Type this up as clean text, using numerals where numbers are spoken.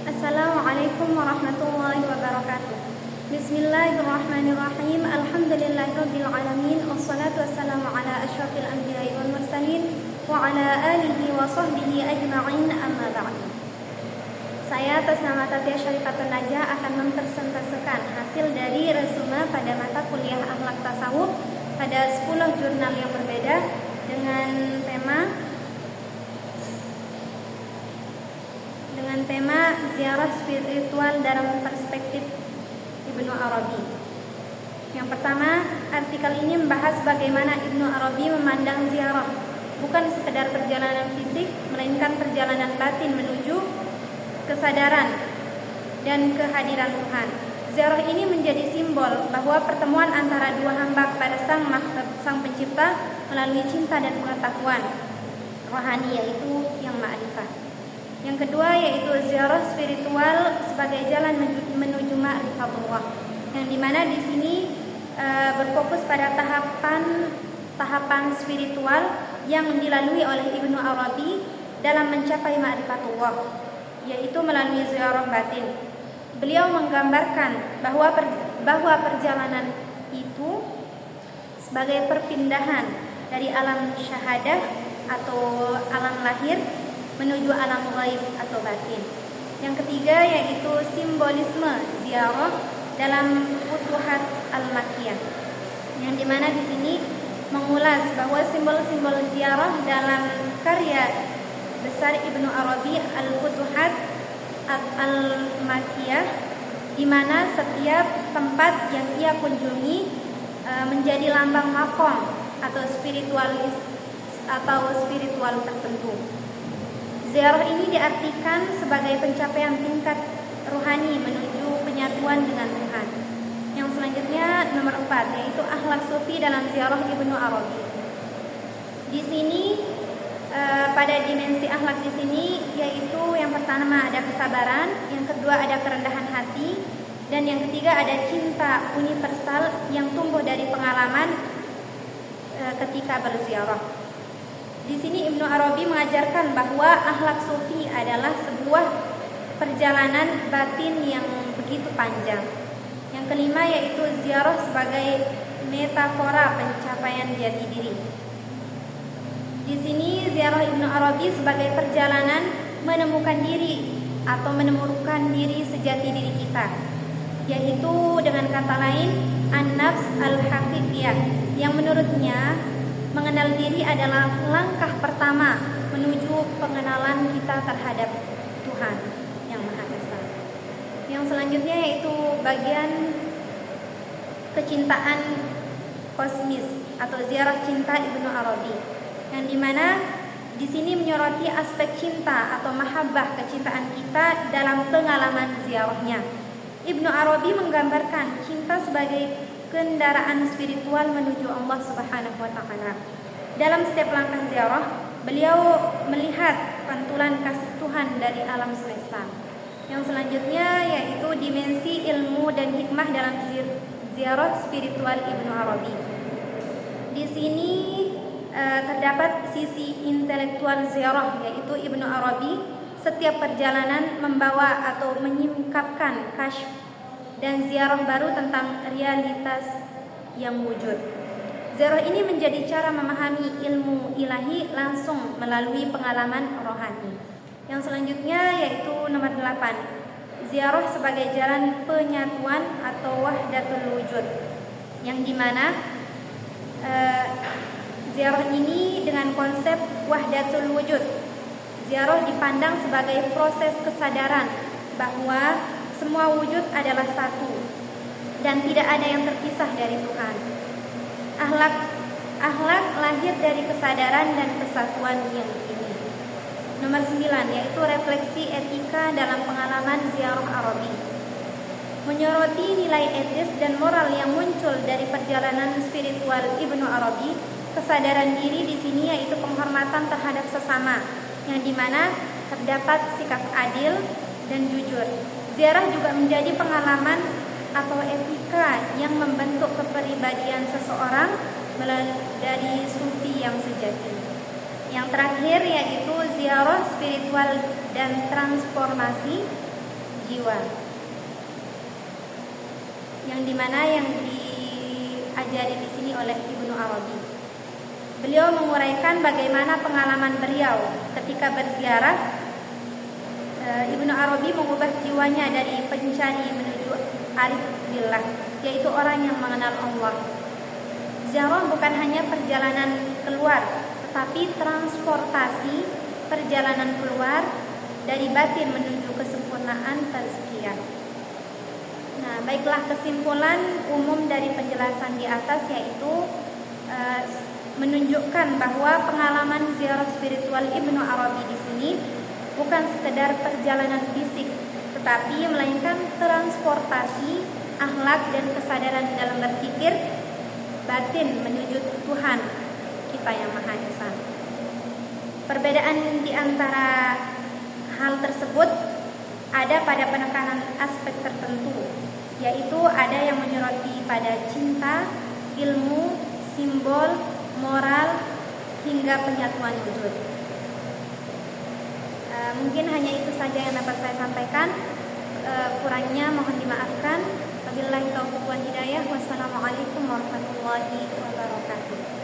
Assalamualaikum warahmatullahi wabarakatuh. Bismillahirrahmanirrahim. Alhamdulillahirabbil alamin. Wassalatu wassalamu ala asyrafil anbiya'i wal mursalin wa ala alihi wa sahbihi ajma'in, amma ba'du. Saya atas nama Tatia Syarifatun Najah akan mempresentasikan hasil dari resume pada mata kuliah Akhlak Tasawuf pada 10 jurnal yang berbeda dengan tema ziarah spiritual dalam perspektif Ibnu Arabi. Yang pertama, artikel ini membahas bagaimana Ibnu Arabi memandang ziarah, bukan sekedar perjalanan fisik, melainkan perjalanan batin menuju kesadaran dan kehadiran Tuhan. Ziarah ini menjadi simbol bahwa pertemuan antara dua hamba kepada Sang Pencipta melalui cinta dan pengetahuan rohani, yaitu yang ma'rifah. Yang kedua yaitu ziarah spiritual sebagai jalan menuju ma'rifatullah, yang dimana di sini berfokus pada tahapan spiritual yang dilalui oleh Ibnu Arabi dalam mencapai ma'rifatullah, yaitu melalui ziarah batin. Beliau menggambarkan bahwa perjalanan itu sebagai perpindahan dari alam syahadah atau alam lahir menuju alam ghaib atau batin. Yang ketiga yaitu simbolisme ziarah dalam Futuhat Al-Makkiyah, yang dimana di sini mengulas bahwa simbol-simbol ziarah dalam karya besar Ibnu Arabi Al-Futuhat Al-Makkiyah, di mana setiap tempat yang ia kunjungi menjadi lambang makom atau spiritual tertentu. Ziarah ini diartikan sebagai pencapaian tingkat rohani menuju penyatuan dengan Tuhan. Yang selanjutnya nomor 4 yaitu akhlak sufi dalam ziarah Ibnu Arabi. Di sini pada dimensi akhlak di sini yaitu yang pertama ada kesabaran, yang kedua ada kerendahan hati, dan yang ketiga ada cinta universal yang tumbuh dari pengalaman ketika berziarah. Di sini Ibnu Arabi mengajarkan bahwa akhlak sufi adalah sebuah perjalanan batin yang begitu panjang. Yang kelima yaitu ziarah sebagai metafora pencapaian jati diri. Di sini ziarah Ibnu Arabi sebagai perjalanan menemukan diri atau menemukan diri sejati diri kita, yaitu dengan kata lain an-nafs al-haqiqiyah, yang menurutnya mengenal diri adalah langkah pertama menuju pengenalan kita terhadap Tuhan yang Maha Esa. Yang selanjutnya yaitu bagian kecintaan kosmis atau ziarah cinta Ibnu Arabi, yang dimana di sini menyoroti aspek cinta atau mahabbah kecintaan kita dalam pengalaman ziarahnya. Ibnu Arabi menggambarkan cinta sebagai kendaraan spiritual menuju Allah Subhanahu wa Ta'ala. Dalam setiap langkah ziarah, beliau melihat pantulan kasih Tuhan dari alam semesta. Yang selanjutnya yaitu dimensi ilmu dan hikmah dalam ziarah spiritual Ibnu Arabi. Di sini terdapat sisi intelektual ziarah, yaitu Ibnu Arabi setiap perjalanan membawa atau menyingkapkan kasyf dan ziarah baru tentang realitas yang wujud. Ziarah ini menjadi cara memahami ilmu ilahi langsung melalui pengalaman rohani. Yang selanjutnya yaitu nomor 8, ziarah sebagai jalan penyatuan atau wahdatul wujud, yang dimana ziarah ini dengan konsep wahdatul wujud. Ziarah dipandang sebagai proses kesadaran bahwa semua wujud adalah satu dan tidak ada yang terpisah dari Tuhan. Akhlak lahir dari kesadaran dan kesatuan yang ini. Nomor 9 yaitu refleksi etika dalam pengalaman ziarah Arabi. Menyoroti nilai etis dan moral yang muncul dari perjalanan spiritual Ibnu Arabi, kesadaran diri di sini yaitu penghormatan terhadap sesama, yang dimana terdapat sikap adil dan jujur. Ziarah juga menjadi pengalaman atau etika yang membentuk kepribadian seseorang dari sufi yang sejati. Yang terakhir yaitu ziarah spiritual dan transformasi, jiwa, yang dimana yang diajari di sini oleh Ibnu Arabi. Beliau menguraikan bagaimana pengalaman beliau ketika berziarah. Ibnu Arabi mengubah jiwanya dari pencari menuju arif billah, yaitu orang yang mengenal Allah. Ziarah bukan hanya perjalanan keluar, tetapi transportasi perjalanan keluar dari batin menuju kesempurnaan tazkiyah. Nah, baiklah kesimpulan umum dari penjelasan di atas yaitu menunjukkan bahwa pengalaman ziarah spiritual Ibnu Arabi di sini bukan sekedar perjalanan fisik, tetapi melainkan transportasi akhlak dan kesadaran dalam berpikir batin menuju Tuhan kita yang Maha Esa. Perbedaan di antara hal tersebut ada pada penekanan aspek tertentu, yaitu ada yang menyoroti pada cinta, ilmu, simbol, moral, hingga penyatuan wujud. Mungkin hanya itu saja yang dapat saya sampaikan. Kurangnya mohon dimaafkan. Wabillahi taufiq wal hidayah. Wassalamualaikum warahmatullahi wabarakatuh.